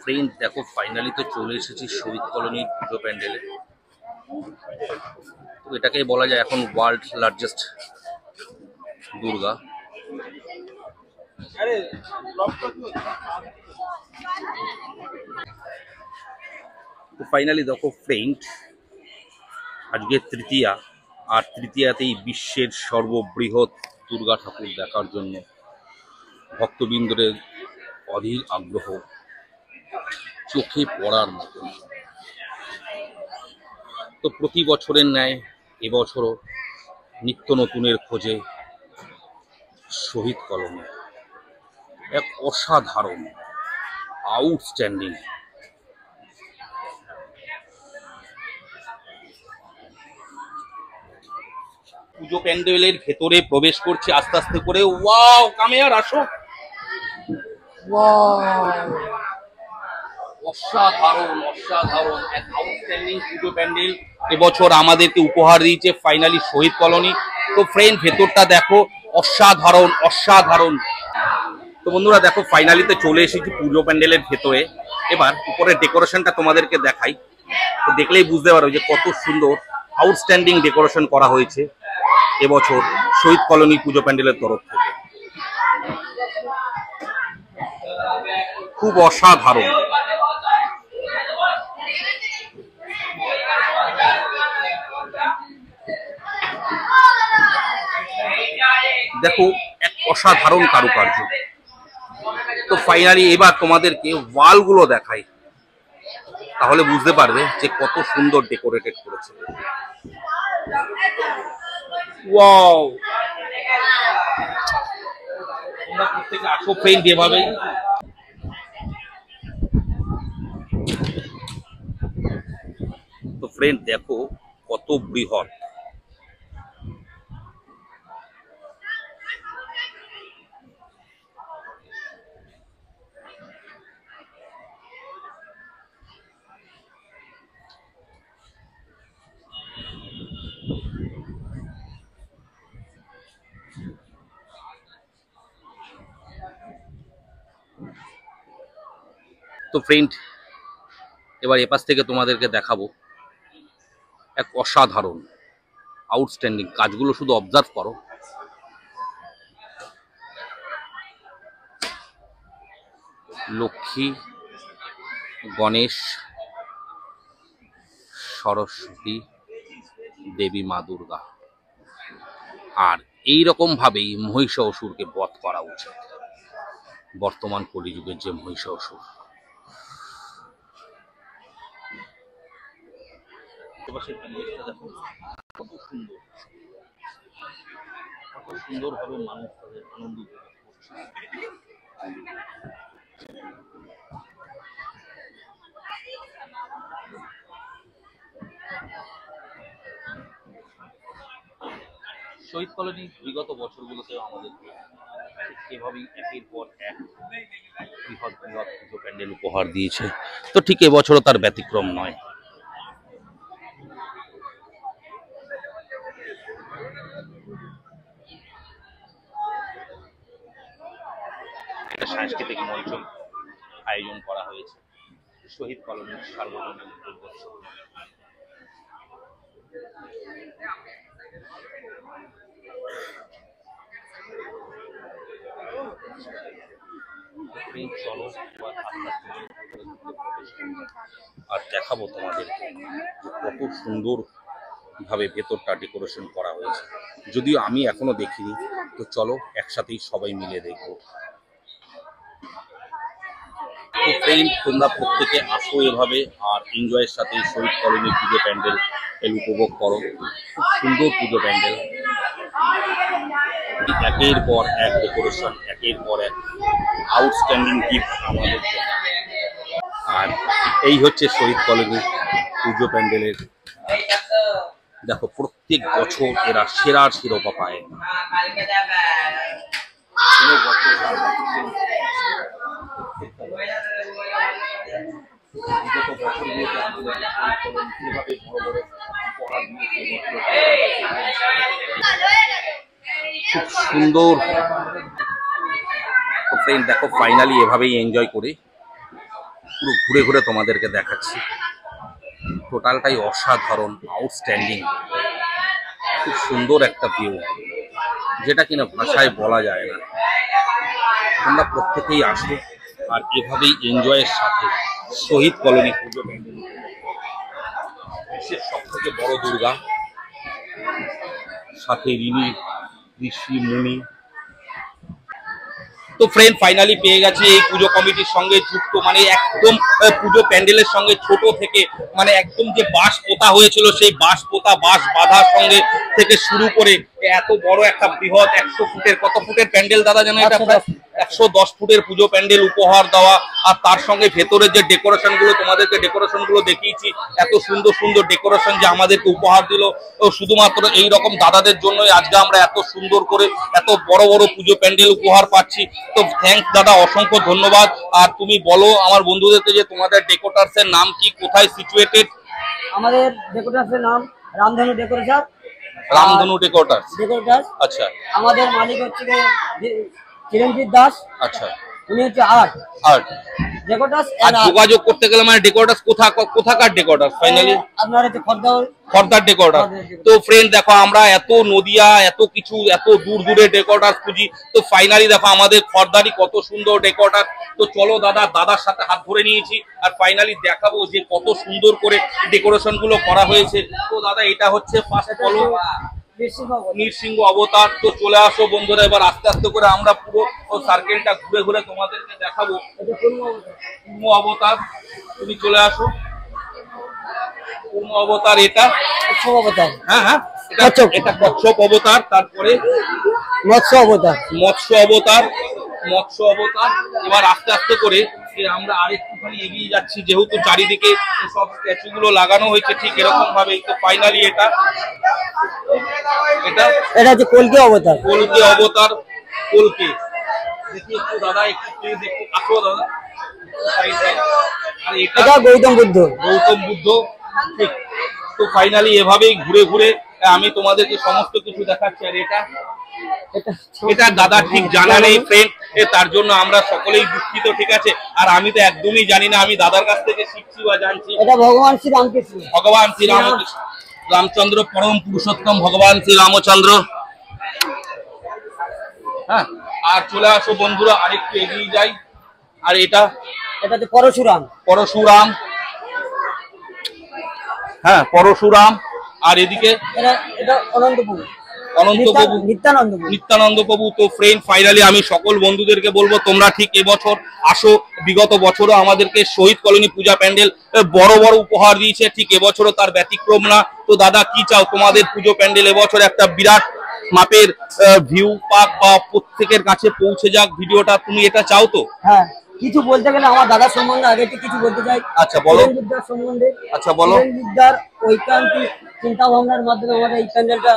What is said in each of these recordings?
Friend দেখো, finally তো চলে এসেছি শহীদ কলোনির পুজো প্যান্ডেলে। তো এটাকেই বলা যায় এখন ওয়ার্ল্ড লার্জেস্ট দুর্গা। তো ফাইনালি দেখো ফ্রেন্ড, আজকে তৃতীয়া, আর তৃতীয়াতেই বিশ্বের সর্ববৃহৎ দুর্গা ঠাকুর দেখার জন্য ভক্তবৃন্দদের অধীর আগ্রহ চোখে পড়ার মতো। তো প্রতি বছরের ন্যায় এবছরও নিত্য নতুনের খোঁজে শহীদ কলোনি এক অসাধারণ আউটস্ট্যান্ডিং পুজো প্যান্ডেলের ভেতরে প্রবেশ করছি আস্তে আস্তে করে। ওয়াও, কামে আর আসো। অসাধারণ অসাধারণ এক আউটস্ট্যান্ডিং পুজো প্যান্ডেল এবছর আমাদেরকে উপহার দিয়েছে ফাইনালি শহীদ কলোনি। তো ফ্রেন্ড, ভেতরটা দেখো, অসাধারণ অসাধারণ। তো বন্ধুরা দেখো, ফাইনালিতে চলে এসেছি পুজো প্যান্ডেলের ভেতরে। এবার উপরের ডেকোরেশনটা তোমাদেরকে দেখাই। তো দেখলেই বুঝতে পারো যে কত সুন্দর আউটস্ট্যান্ডিং ডেকোরেশন করা হয়েছে এবছর শহীদ কলোনি পুজো প্যান্ডেলের তরফ থেকে। খুব অসাধারণ। দেখো, এক অসাধারণ কারুকার্য। তো ফাইনালি এবার তোমাদেরকে ওয়ালগুলো দেখাই, তাহলে বুঝতে পারবে যে কত সুন্দর ডেকোরেটেড করেছে। ওয়াও, তোমরা প্রত্যেকে আসো ফ্রেন্ড এভাবেই। তো ফ্রেন্ড দেখো কত বৃহৎ। তো ফ্রেন্ড, এবার এপাশ থেকে তোমাদেরকে দেখাবো এক অসাধারণ আউটস্ট্যান্ডিং কাজগুলো। শুধু অবজার্ভ করো। লক্ষ্মী, গণেশ, সরস্বতী দেবী মা দুর্গা, আর এইরকম ভাবেই মহিষাসুরকে বধ করা উচিত। বর্তমান কলিযুগের যে মহিষাসুর, দেখো কত সুন্দর, কত সুন্দর ভাবে মানুষ তাদের আনন্দ উপভোগ করছে। শহীদ কলোনি বিগত বছরগুলোতেও আমাদের এভাবেই একের পর এক বৃহৎ বৃহৎ পুজো প্যান্ডেল উপহার দিয়েছে। তো ঠিক এবছরও তার ব্যতিক্রম নয়। একটা সাংস্কৃতিক মঞ্চ আয়োজন করা হয়েছে শহীদ কলোনির সার্বজনীন দুর্গোৎসব। আর দেখাবো তোমাদের কত সুন্দর ভাবে ভেতরটা ডেকোরেশন করা হয়েছে। যদিও আমি এখনো দেখিনি, তো চলো একসাথেই সবাই মিলে দেখবো। তো ফ্রেন্ড, তোমরা প্রত্যেকে আসো এভাবে আর এনজয়ের সাথে শহীদ কলোনি পুজো প্যান্ডেল উপভোগ করো। খুব সুন্দর পুজো প্যান্ডেল, একের পর এক ডেকোরেশন, একের পর এক আউটস্ট্যান্ডিং গিফট আমাদের। আর এই হচ্ছে শহীদ কলোনি পুজো প্যান্ডেলের। দেখো, প্রত্যেক বছর এরা সেরার শিরোপা পায়। খুব সুন্দর। তো ফ্রেন্ড দেখো, ফাইনালি এভাবেই এনজয় করে পুরো ঘুরে ঘুরে তোমাদেরকে দেখাচ্ছি। টোটালটাই অসাধারণ, আউটস্ট্যান্ডিং, খুব সুন্দর একটা ভিউ, যেটা কিনা ভাষায় বলা যায় না। তোমরা প্রত্যেকেই আসো আর এভাবেই এনজয়ের সাথে শহীদ কলোনি পুজো প্যান্ডেল, বিশ্বের সব থেকে বড় দুর্গা, সাথে ঋণী ঋষি মুনি। তো ফ্রেন্ড ফাইনালি পেয়ে গেছি এই পুজো কমিটির সঙ্গে যুক্ত, মানে একদম পুজো প্যান্ডেলের সঙ্গে ছোট থেকে, মানে একদম যে বাঁশ পোতা হয়েছিল সেই বাঁশ পোতা, বাঁশ বাঁধার সঙ্গে থেকে শুরু করে এত বড় একটা বৃহৎ 100 ফুটের, কত ফুটের প্যান্ডেল দাদা জানো এটা? 110 ফুটের পুজো প্যান্ডেল উপহার দেওয়া। আর তার সঙ্গে ভেতরে যে ডেকোরেশন গুলো, তোমাদেরকে ডেকোরেশন গুলো দেখিয়েছি, এত সুন্দর সুন্দর ডেকোরেশন যে আমাদেরকে উপহার দিল। তো শুধুমাত্র এই রকম দাদাদের জন্যই আজকে আমরা এত সুন্দর করে এত বড় বড় পুজো প্যান্ডেল উপহার পাচ্ছি। তো থ্যাঙ্কস দাদা, অসংখ্য ধন্যবাদ। আর তুমি বলো আমার বন্ধুদেরকে যে তোমাদের ডেকোরেটরস এর নাম কি, কোথায় সিচুয়েটেড? আমাদের ডেকোরেটরস এর নাম রামধনু ডেকোরেটর। রামধনু ডেকোরেটরস। আচ্ছা। আমাদের মালিক হচ্ছে চিরঞ্জিত দাস। আচ্ছা। উনি হচ্ছে আর্ট ডেকোরেটরস। আর যোগাযোগ করতে গেলে মানে ডেকোরেটরস কোথাকার ডেকোরেটরস ফাইনালি? আপনার হচ্ছে খর্দার ডেকোরেটর। তো ফ্রেন্ড দেখো, আমরা এত নদিয়া, এত কিছু, এত দূর দূরে ডেকোরেটর খুঁজি, তো ফাইনালি দেখো আমাদের খর্দারই কত সুন্দর ডেকোরেটর। তো চলো দাদার সাথে হাত ধরে নিয়েছি আর ফাইনালি দেখাবো যে কত সুন্দর করে ডেকোরেশন গুলো করা হয়েছে। তো দাদা এটা হচ্ছে ফার্স্ট বলো নৃসিংহ অবতার। তো চলে আসো বন্ধুরা, এবার আস্তে আস্তে করে আমরা পুরো সার্কেলটা ঘুরে ঘুরে তোমাদেরকে দেখাবো। কুর্ম অবতার, তুমি চলে আসো। কুর্ম অবতার, এটা অবতার। হ্যাঁ, এটা কচ্ছপ অবতার। তারপরে মৎস্য অবতার। এবার আস্তে আস্তে করে আমরা আরেকটুখানি এগিয়ে যাচ্ছি, যেহেতু চারিদিকে সব স্ট্যাচু গুলো লাগানো হয়েছে ঠিক এরকম ভাবে। তো ফাইনালি এটা হচ্ছে কলকি অবতার। কলকি দেখি একটু দাদা, একটু দেখো, আসো দাদা। আর এটা গৌতম বুদ্ধ। ঠিক। তো ফাইনালি এভাবেই ঘুরে ঘুরে আমি তোমাদেরকে সমস্ত কিছু দেখাচ্ছি। আর এটা দাদা ঠিক জানা নেই ফ্রেন্ড, তার জন্য আমরা সকলেই দুঃখিত, ঠিক আছে? আর আমি তো একদমই জানি না, আমি দাদার কাছ থেকে শিখছি বা জানছি। এটা ভগবান শ্রী রামকৃষ্ণ। রামচন্দ্র, পরম পুরুষোত্তম ভগবান শ্রী রামচন্দ্র। হ্যাঁ, আর চলে আসো বন্ধুরা, আরেকটু এগিয়ে যাই। আর এটা হচ্ছে পরশুরাম। হ্যাঁ, পরশুরাম। আর এদিকে এটা নিত্যানন্দ প্রভু। তো ফ্রেন্ড ফাইনালি আমি সকল বন্ধুদেরকে বলবো তোমরা ঠিক এবছর আসো। বিগত বছরও আমাদেরকে শহীদ কলোনি পূজা প্যান্ডেল বড় বড় উপহার দিয়েছে, ঠিক এবছরও তার ব্যতিক্রম না। তো দাদা কি চাও, তোমাদের পুজো প্যান্ডেল এবছর একটা বিরাট মাপের ভিউ পাক বা প্রত্যেকের কাছে পৌঁছে যাক ভিডিওটা, তুমি এটা চাও তো? হ্যাঁ, কিছু বলতে গেলে আমার দাদার সম্বন্ধে আগে কিছু বলতে চাই। আচ্ছা বলো। সম্বন্ধে আচ্ছা বলো। ঐকান্তিক চিন্তা ভাবনার মাধ্যমে আমাদের এই প্যান্ডেলটা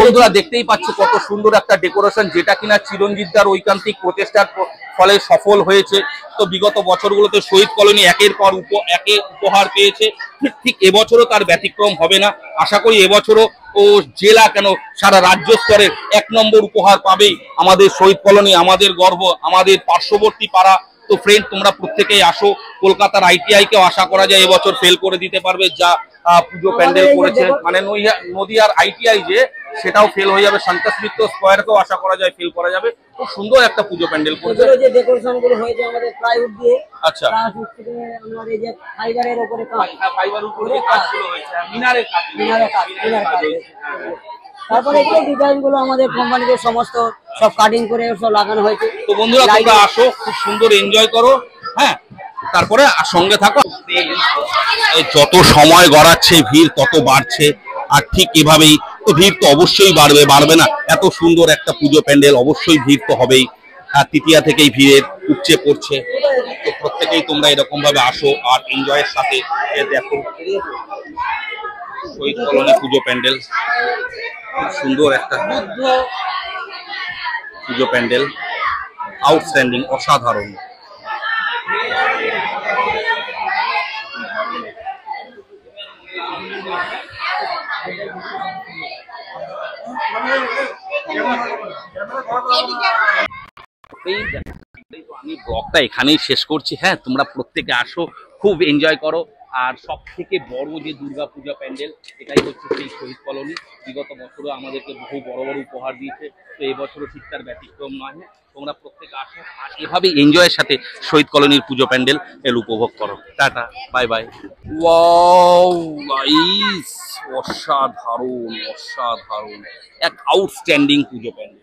বন্ধুরা দেখতেই পাচ্ছ কত সুন্দর একটা ডেকোরেশন, যেটা কিনা চিরঞ্জিতদার ঐকান্তিক প্রচেষ্টার ফলে সফল হয়েছে। তো বিগত বছরগুলোতে শহীদ কলোনি একের পর একে উপহার পেয়েছে, ঠিক এবছরও তার ব্যতিক্রম হবে না। আশা করি এবছরও জেলা কেন সারা রাজ্য স্তরের 1 নম্বর উপহার পাবেই আমাদের শহীদ কলোনি, আমাদের গর্ব, আমাদের পার্শ্ববর্তী পাড়া। তো ফ্রেন্ড তোমরা প্রত্যেকেই আসো। কলকাতার ITI কেও আশা করা যায় এবছর ফেল করে দিতে পারবে, যা পুজো প্যান্ডেল করেছে। মানে নদিয়ার ITI যে, সেটাও ফেল হয়ে যাবে। সন্তোষ মিত্র স্কয়ারকেও আশা করা যায় ফেল করা যাবে। খুব সুন্দর একটা পুজো প্যান্ডেল করেছে। যে ডেকোরেশন গুলো হয়েছে আমাদের প্লাইউড দিয়ে। আচ্ছা। আমরা এই যে ফাইবারের উপরে ফাইবার উপরে কাজগুলো হয়েছে, মিনারের কাজ। তারপরে এই ডিজাইন গুলো আমাদের কোম্পানিতে সমস্ত সব কাটিং করে সব লাগানো হয়েছে। তো বন্ধুরা তোমরা আসো, খুব সুন্দর এনজয় করো। হ্যাঁ, তারপরে সঙ্গে থাকো। যত সময় গড়াচ্ছে ভিড় তত বাড়ছে, আর ঠিক এভাবেই তো ভিড় তো অবশ্যই বাড়বে না? এত সুন্দর একটা পুজো প্যান্ডেল, অবশ্যই ভিড় তো হবেই। আর তৃতীয়া থেকেই ভিড়ের উপচে পড়ছে। তো প্রত্যেকেই তোমরা এরকম ভাবে আসো আর এনজয়ের সাথে দেখো শহীদ কলোনি পুজো প্যান্ডেল। খুব সুন্দর একটা পুজো প্যান্ডেল, আউটস্ট্যান্ডিং, অসাধারণ। আমি ব্লগ ব্লগটা এখানেই শেষ করছি। হ্যাঁ, তোমরা প্রত্যেকে আসো, খুব এনজয় করো। আর সব থেকে বড় যে দুর্গাপূজা প্যান্ডেল, এটাই হচ্ছে সেই শহীদ কলোনি। বিগত বছরও আমাদেরকে বহু বড় বড় উপহার দিয়েছে, তো এবছরও ঠিক তার ব্যতিক্রম নয়। তোমরা প্রত্যেকে আসো আর এভাবে এনজয়ের সাথে শহীদ কলোনির পুজো প্যান্ডেল উপভোগ করো। Tata, bye bye. Wow guys, অসাধারণ অসাধারণ, এক আউটস্ট্যান্ডিং পুজো প্যান্ডেল।